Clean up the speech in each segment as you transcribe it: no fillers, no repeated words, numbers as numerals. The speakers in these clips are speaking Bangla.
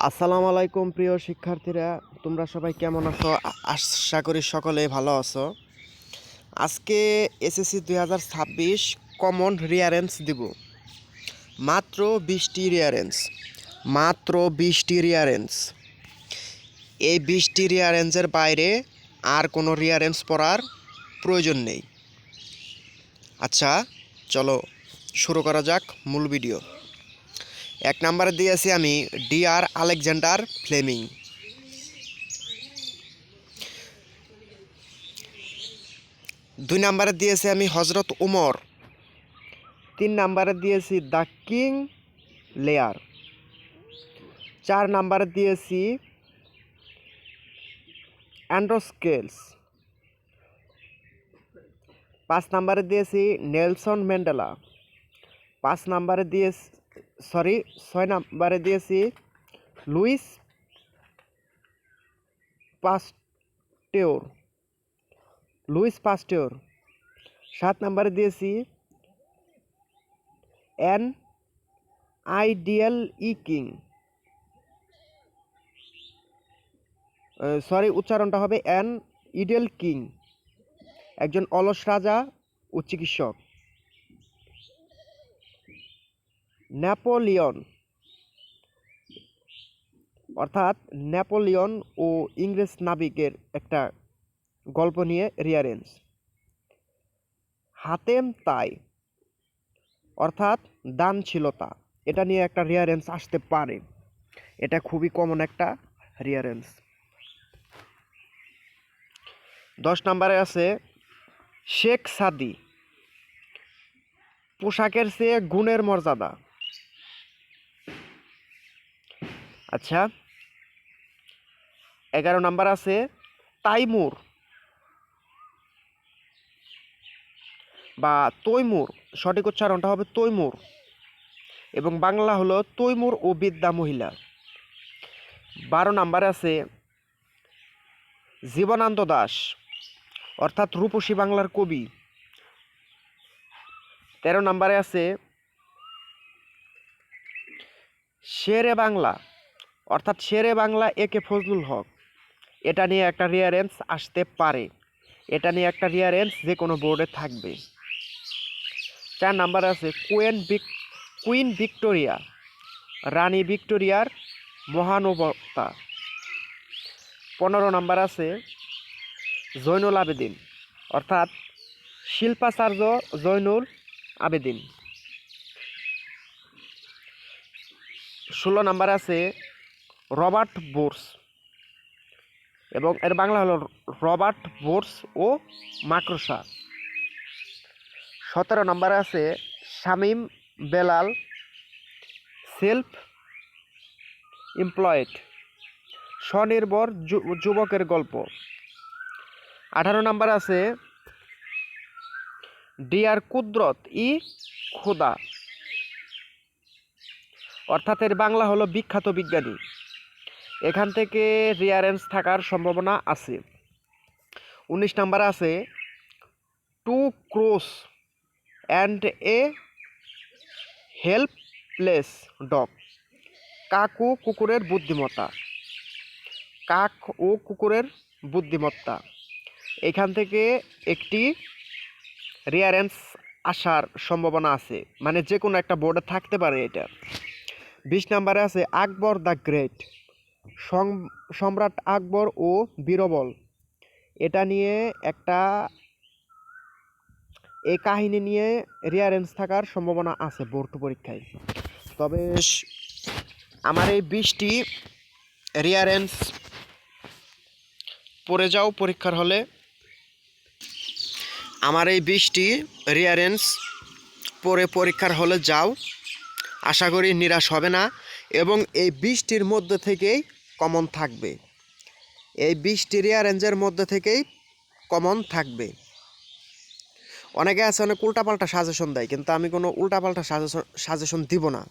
আসসালামু আলাইকুম প্রিয় শিক্ষার্থীরা, তোমরা সবাই কেমন আছো? আশা করি সকলে ভালো আছো। আজকে এসএসসি 2026 কমন রিয়ারেন্স দিব। মাত্র 20টি রিয়ারেন্স, মাত্র 20টি রিয়ারেন্স। এই 20টি রিয়ারেন্সের বাইরে আর কোনো রিয়ারেন্স পড়ার প্রয়োজন নেই। আচ্ছা, চলো শুরু করা যাক মূল ভিডিও। 1 নম্বরে দিয়েছি আমি ডিআর আলেকজান্ডার ফ্লেমিং। 2 নম্বরে দিয়েছি আমি হজরত উমর। 3 নম্বরে দিয়েছি দ্য কিং লেয়ার। 4 নম্বরে দিয়েছি অ্যান্ড্রোস্কেলস। 5 নম্বরে দিয়েছি নেলসন ম্যান্ডেলা। 6 নম্বরে দিয়েছি লুইস পাস্টেওর। 7 নম্বরে দিয়েছি অ্যান আইডিয়াল কিং। উচ্চারণটা হবে অ্যান ইডিয়াল কিং, একজন অলস রাজা ও চিকিৎসক। নেপোলিয়ন, অর্থাৎ নেপোলিয়ন ও ইংরেজ নাবিকের একটা গল্প নিয়ে রিয়ারেন্স। হাতেম তাই, অর্থাৎ দানশীলতা, এটা নিয়ে একটা রিয়ারেন্স আসতে পারে। এটা খুবই কমন একটা রিয়ারেন্স। 10 নম্বরে আছে শেখ সাদি, পোশাকের চেয়ে গুণের মর্যাদা। আচ্ছা, 11 নম্বর আছে তাইমুর বা তৈমুর, সঠিক উচ্চারণটা হবে তৈমুর এবং বাংলা হলো তৈমুর ও বিদ্যা মহিলা। 12 নম্বরে আছে জীবনানন্দ দাশ, অর্থাৎ রূপসী বাংলার কবি। 13 নম্বরে আছে শেরে বাংলা, অর্থাৎ শেরে বাংলা একে ফজলুল হক। এটা নিয়ে একটা রিয়ারেন্স আসতে পারে, এটা নিয়ে একটা রিয়ারেন্স যে কোনো বোর্ডে থাকবে। 4 নম্বরে আছে কুইন ভিক্টোরিয়া, রানী ভিক্টোরিয়ার মহানুভবতা। 15 নম্বর আছে জৈনুল আবেদিন, অর্থাৎ শিল্পাচার্য জৈনুল আবেদিন। 16 নম্বর আছে রবার্ট বোর্স এবং এর বাংলা হলো রবার্ট বোর্স ও মাকড়সা। 17 নম্বরে আছে শামীম বেলাল, সেলফ এমপ্লয়েড, স্বনির্ভর যুবকের গল্প। 18 নম্বর আছে ডিয়ার কুদরত ই খুদা, অর্থাৎ এর বাংলা হলো বিখ্যাত বিজ্ঞানী। এখান থেকে রিয়ারেন্স থাকার সম্ভাবনা আছে। 19 নম্বরে আছে to cross and a helpless dog, কাক ও কুকুরের বুদ্ধিমত্তা। কাক ও কুকুরের বুদ্ধিমত্তা, এখান থেকে একটি রিয়ারেন্স আসার সম্ভাবনা আছে, মানে যে কোনো একটা বোর্ডে থাকতে পারে এটা। 20 নম্বরে আছে আকবর দ্য গ্রেট, সম্রাট আকবর ও বীরবল। এটা নিয়ে একটা, এই কাহিনী নিয়ে রিয়ারেন্স থাকার সম্ভাবনা আছে বোর্ড পরীক্ষায়। তবে আমার এই 20টি রিয়ারেন্স পড়ে যাও পরীক্ষার হলে, আমার এই 20টি রিয়ারেন্স পড়ে পরীক্ষার হলে যাও, আশা করি নিরাশ হবে না এবং এই 20টির মধ্যে থেকেই কমন থাকবে। এই 20টি রিয়ারেন্সের মধ্যে থেকেই কমন থাকবে। অনেকে আছে অনেক উল্টাপাল্টা সাজেশন দেয়, কিন্তু আমি কোনো উল্টাপাল্টা সাজেশন দিব না।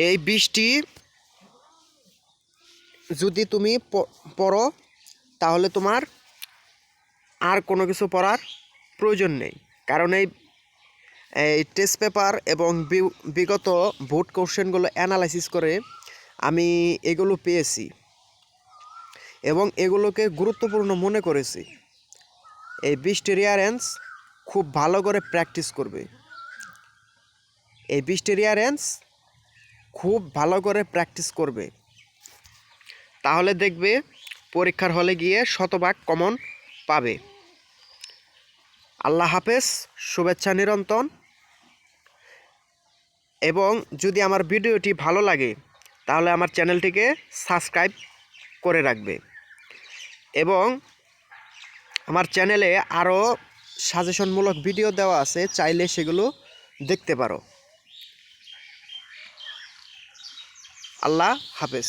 এই 20টি যদি তুমি পড়ো তাহলে তোমার আর কোনো কিছু পড়ার প্রয়োজন নেই, কারণ এই টেস্ট পেপার এবং বিগত বোর্ড কোশ্চেনগুলো অ্যানালাইসিস করে আমি এগুলো পেয়েছি এবং এগুলোকে গুরুত্বপূর্ণ মনে করেছি। এই 20টি রিয়ারেন্স খুব ভালো করে প্র্যাকটিস করবে। এই 20টি রিয়ারেন্স খুব ভালো করে প্র্যাকটিস করবে, তাহলে দেখবে পরীক্ষার হলে গিয়ে শতভাগ কমন পাবে। আল্লাহ হাফেজ, শুভেচ্ছা নিরন্তন। এবং যদি আমার ভিডিওটি ভালো লাগে তাহলে আমার চ্যানেলটিকে সাবস্ক্রাইব করে রাখবে এবং আমার চ্যানেলে আরও সাজেশনমূলক ভিডিও দেওয়া আছে, চাইলে সেগুলো দেখতে পারো। আল্লাহ হাফেজ।